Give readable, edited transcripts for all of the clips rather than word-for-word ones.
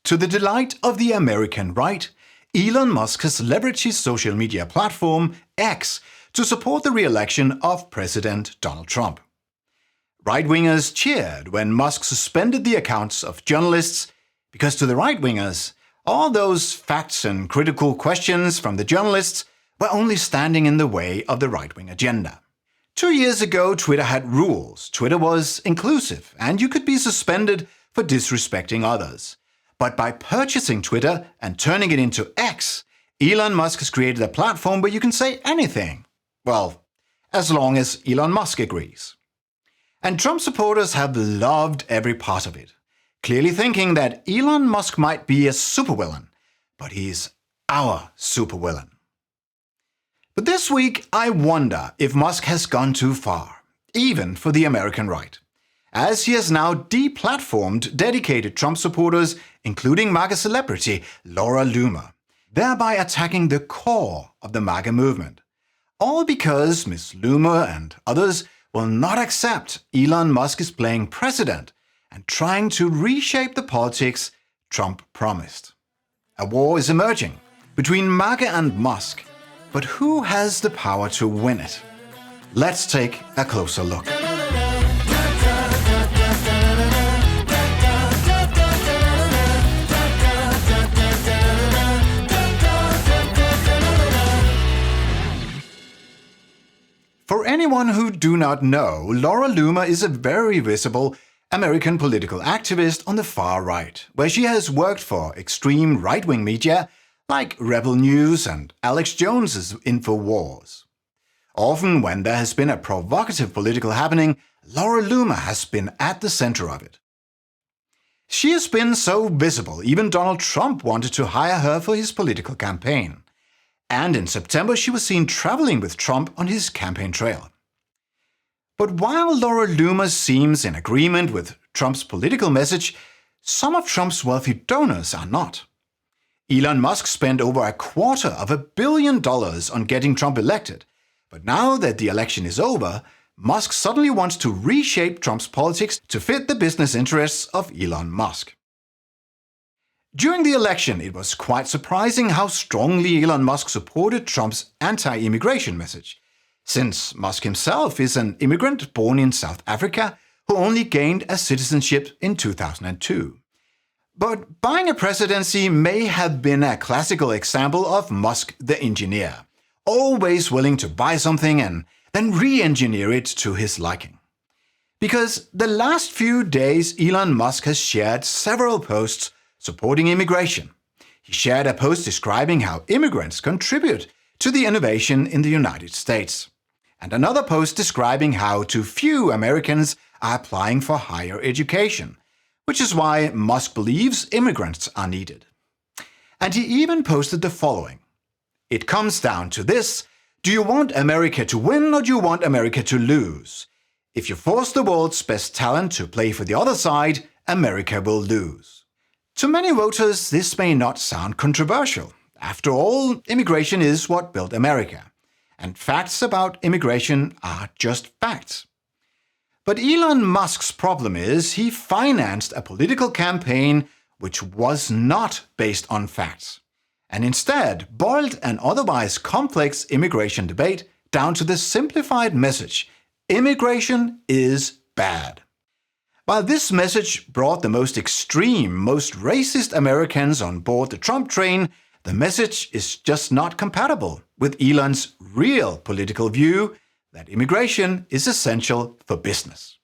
To the delight of the American right, Elon Musk has leveraged his social media platform, X, to support the re-election of President Donald Trump. Right-wingers cheered when Musk suspended the accounts of journalists because to the right-wingers, all those facts and critical questions from the journalists were only standing in the way of the right-wing agenda. 2 years ago, Twitter had rules. Twitter was inclusive, and you could be suspended for disrespecting others. But by purchasing Twitter and turning it into X, Elon Musk has created a platform where you can say anything. Well, as long as Elon Musk agrees. And Trump supporters have loved every part of it, clearly thinking that Elon Musk might be a supervillain, but he's our supervillain. But this week, I wonder if Musk has gone too far, even for the American right, as he has now deplatformed dedicated Trump supporters, including MAGA celebrity Laura Loomer, thereby attacking the core of the MAGA movement. All because Ms. Loomer and others will not accept Elon Musk is playing president and trying to reshape the politics Trump promised. A war is emerging between MAGA and Musk, but who has the power to win it? Let's take a closer look. For anyone who do not know, Laura Loomer is a very visible American political activist on the far right, where she has worked for extreme right-wing media like Rebel News and Alex Jones's InfoWars. Often when there has been a provocative political happening, Laura Loomer has been at the center of it. She has been so visible, even Donald Trump wanted to hire her for his political campaign. And in September, she was seen traveling with Trump on his campaign trail. But while Laura Loomer seems in agreement with Trump's political message, some of Trump's wealthy donors are not. Elon Musk spent over $250 million on getting Trump elected, but now that the election is over, Musk suddenly wants to reshape Trump's politics to fit the business interests of Elon Musk. During the election, it was quite surprising how strongly Elon Musk supported Trump's anti-immigration message, since Musk himself is an immigrant born in South Africa who only gained a citizenship in 2002. But buying a presidency may have been a classical example of Musk the engineer, always willing to buy something and then re-engineer it to his liking. Because the last few days Elon Musk has shared several posts supporting immigration. He shared a post describing how immigrants contribute to the innovation in the United States, and another post describing how too few Americans are applying for higher education, which is why Musk believes immigrants are needed. And he even posted the following: "It comes down to this: do you want America to win or do you want America to lose? If you force the world's best talent to play for the other side, America will lose." To many voters, this may not sound controversial. After all, immigration is what built America, and facts about immigration are just facts. But Elon Musk's problem is he financed a political campaign which was not based on facts, and instead boiled an otherwise complex immigration debate down to the simplified message: immigration is bad. While this message brought the most extreme, most racist Americans on board the Trump train, the message is just not compatible with Elon's real political view that immigration is essential for business.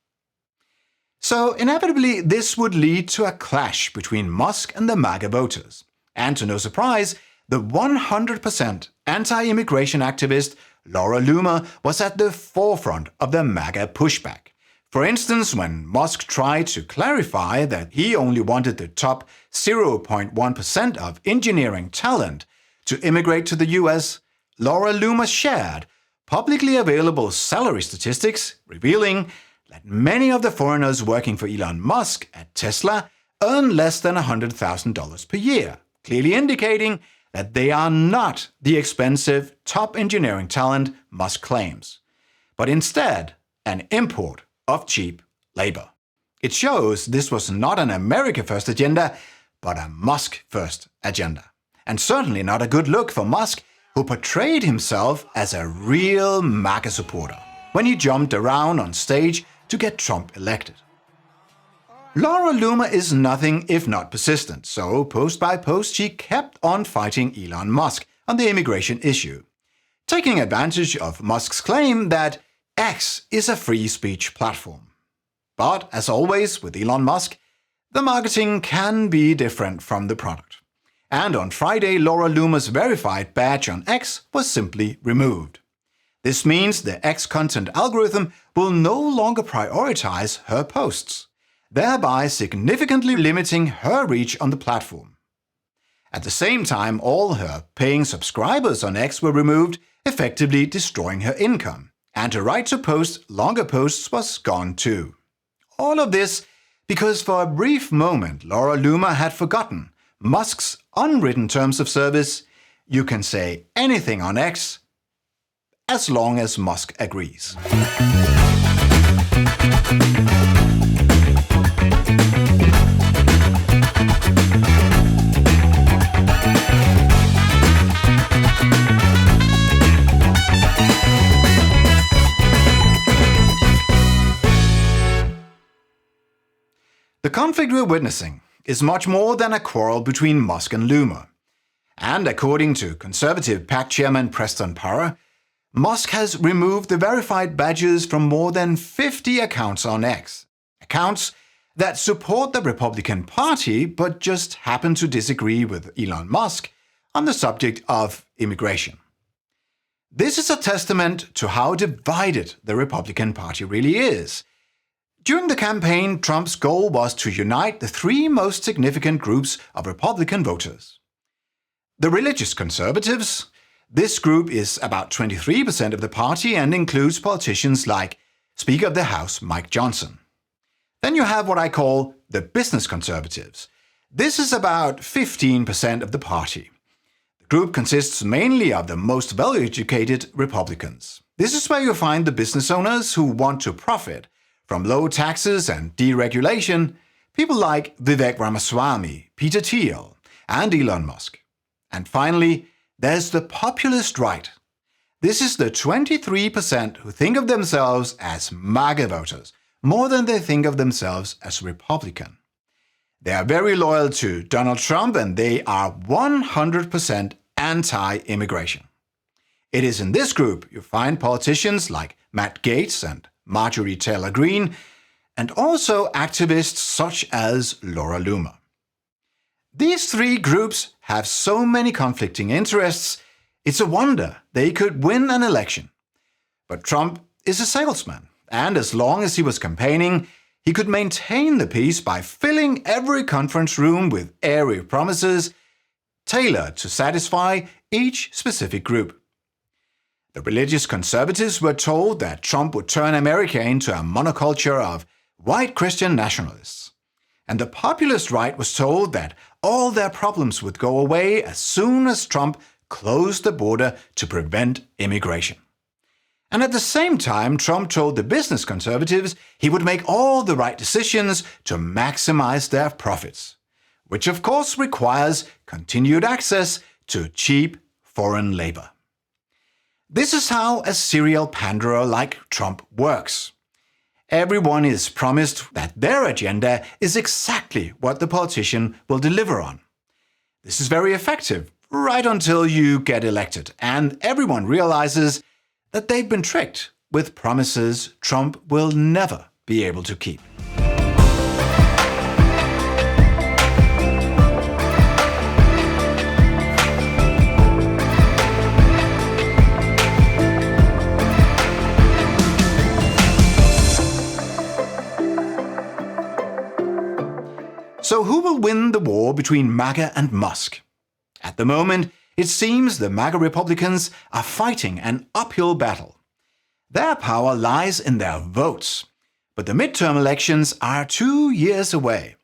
So inevitably, this would lead to a clash between Musk and the MAGA voters. And to no surprise, the 100% anti-immigration activist Laura Loomer was at the forefront of the MAGA pushback. For instance, when Musk tried to clarify that he only wanted the top 0.1% of engineering talent to immigrate to the US, Laura Loomer shared publicly available salary statistics revealing that many of the foreigners working for Elon Musk at Tesla earn less than $100,000 per year, clearly indicating that they are not the expensive top engineering talent Musk claims, but instead an import of cheap labor. It shows this was not an America First agenda, but a Musk-first agenda. And certainly not a good look for Musk, who portrayed himself as a real MAGA supporter when he jumped around on stage to get Trump elected. Laura Loomer is nothing if not persistent, so post by post she kept on fighting Elon Musk on the immigration issue, taking advantage of Musk's claim that X is a free speech platform. But as always with Elon Musk, the marketing can be different from the product. And on Friday, Laura Loomer's verified badge on X was simply removed. This means the X content algorithm will no longer prioritize her posts, thereby significantly limiting her reach on the platform. At the same time, all her paying subscribers on X were removed, effectively destroying her income, and her right to post longer posts was gone too. All of this because for a brief moment Laura Loomer had forgotten Musk's unwritten terms of service: you can say anything on X as long as Musk agrees. The conflict we're witnessing is much more than a quarrel between Musk and Loomer. And according to Conservative PAC Chairman Preston, Musk has removed the verified badges from more than 50 accounts on X. Accounts that support the Republican Party but just happen to disagree with Elon Musk on the subject of immigration. This is a testament to how divided the Republican Party really is. During the campaign, Trump's goal was to unite the three most significant groups of Republican voters. The religious conservatives. This group is about 23% of the party and includes politicians like Speaker of the House Mike Johnson. Then you have what I call the business conservatives. This is about 15% of the party. The group consists mainly of the most well-educated Republicans. This is where you find the business owners who want to profit from low taxes and deregulation, people like Vivek Ramaswamy, Peter Thiel, and Elon Musk. And finally, there's the populist right. This is the 23% who think of themselves as MAGA voters, more than they think of themselves as Republican. They are very loyal to Donald Trump and they are 100% anti-immigration. It is in this group you find politicians like Matt Gaetz and Marjorie Taylor Greene, and also activists such as Laura Loomer. These three groups have so many conflicting interests, it's a wonder they could win an election. But Trump is a salesman, and as long as he was campaigning, he could maintain the peace by filling every conference room with airy promises tailored to satisfy each specific group. The religious conservatives were told that Trump would turn America into a monoculture of white Christian nationalists. And the populist right was told that all their problems would go away as soon as Trump closed the border to prevent immigration. And at the same time, Trump told the business conservatives he would make all the right decisions to maximize their profits, which of course requires continued access to cheap foreign labor. This is how a serial panderer like Trump works. Everyone is promised that their agenda is exactly what the politician will deliver on. This is very effective, right until you get elected, and everyone realizes that they've been tricked with promises Trump will never be able to keep. So who will win the war between MAGA and Musk? At the moment, it seems the MAGA Republicans are fighting an uphill battle. Their power lies in their votes, but the midterm elections are 2 years away.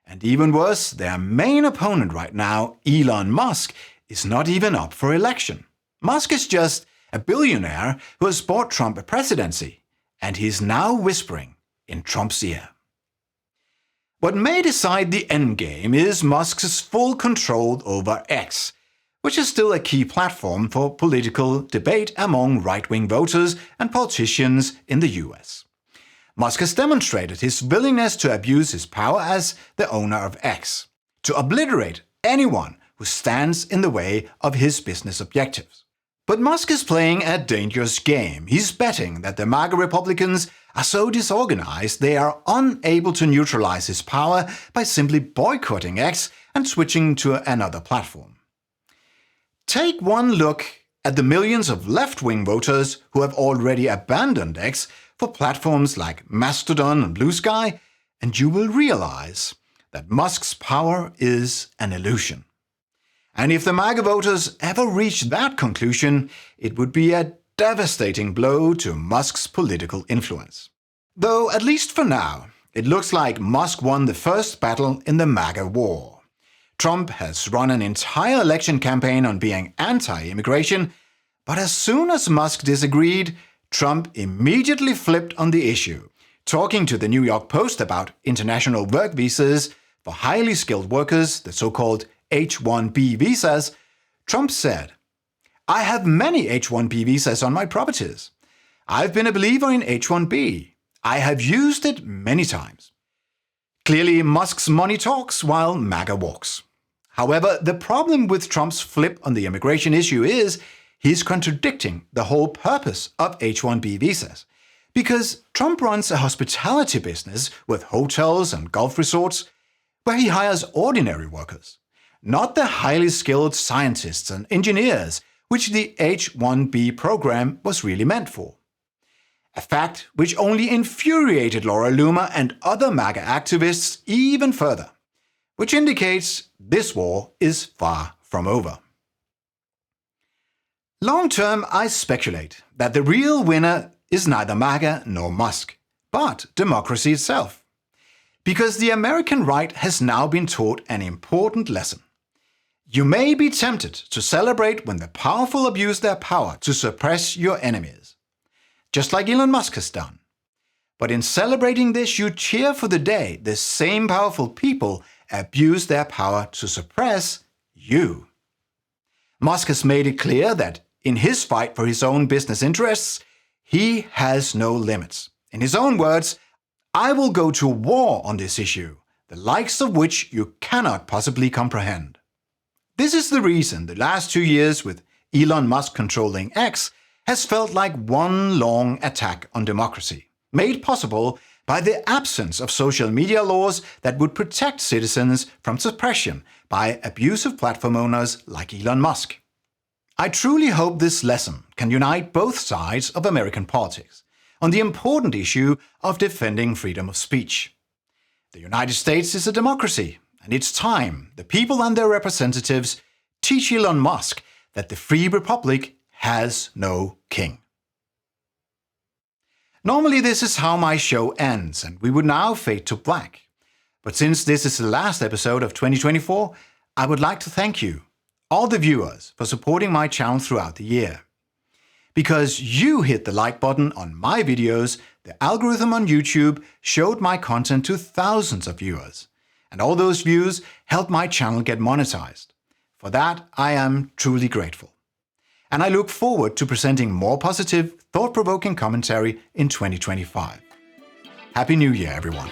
And even worse, their main opponent right now, Elon Musk, is not even up for election. Musk is just a billionaire who has bought Trump a presidency, and he's now whispering in Trump's ear. What may decide the endgame is Musk's full control over X, which is still a key platform for political debate among right-wing voters and politicians in the US. Musk has demonstrated his willingness to abuse his power as the owner of X, to obliterate anyone who stands in the way of his business objectives. But Musk is playing a dangerous game. He's betting that the MAGA Republicans are so disorganized they are unable to neutralize his power by simply boycotting X and switching to another platform. Take one look at the millions of left-wing voters who have already abandoned X for platforms like Mastodon and Blue Sky, and you will realize that Musk's power is an illusion. And if the MAGA voters ever reach that conclusion, it would be a devastating blow to Musk's political influence. Though, at least for now, it looks like Musk won the first battle in the MAGA war. Trump has run an entire election campaign on being anti-immigration, but as soon as Musk disagreed, Trump immediately flipped on the issue. Talking to the New York Post about international work visas for highly skilled workers, the so-called H-1B visas, Trump said, "I have many H-1B visas on my properties. I've been a believer in H-1B. I have used it many times." Clearly, Musk's money talks while MAGA walks. However, the problem with Trump's flip on the immigration issue is he's contradicting the whole purpose of H-1B visas. Because Trump runs a hospitality business with hotels and golf resorts where he hires ordinary workers, not the highly skilled scientists and engineers which the H-1B program was really meant for. A fact which only infuriated Laura Loomer and other MAGA activists even further, which indicates this war is far from over. Long term, I speculate that the real winner is neither MAGA nor Musk, but democracy itself. Because the American right has now been taught an important lesson. You may be tempted to celebrate when the powerful abuse their power to suppress your enemies, just like Elon Musk has done. But in celebrating this, you cheer for the day the same powerful people abuse their power to suppress you. Musk has made it clear that in his fight for his own business interests, he has no limits. In his own words, "I will go to war on this issue, the likes of which you cannot possibly comprehend." This is the reason the last 2 years with Elon Musk controlling X has felt like one long attack on democracy, made possible by the absence of social media laws that would protect citizens from suppression by abusive platform owners like Elon Musk. I truly hope this lesson can unite both sides of American politics on the important issue of defending freedom of speech. The United States is a democracy, and it's time the people and their representatives teach Elon Musk that the free republic has no king. Normally this is how my show ends, and we would now fade to black. But since this is the last episode of 2024, I would like to thank you, all the viewers, for supporting my channel throughout the year. Because you hit the like button on my videos, the algorithm on YouTube showed my content to thousands of viewers, and all those views helped my channel get monetized. For that, I am truly grateful. And I look forward to presenting more positive, thought-provoking commentary in 2025. Happy New Year, everyone.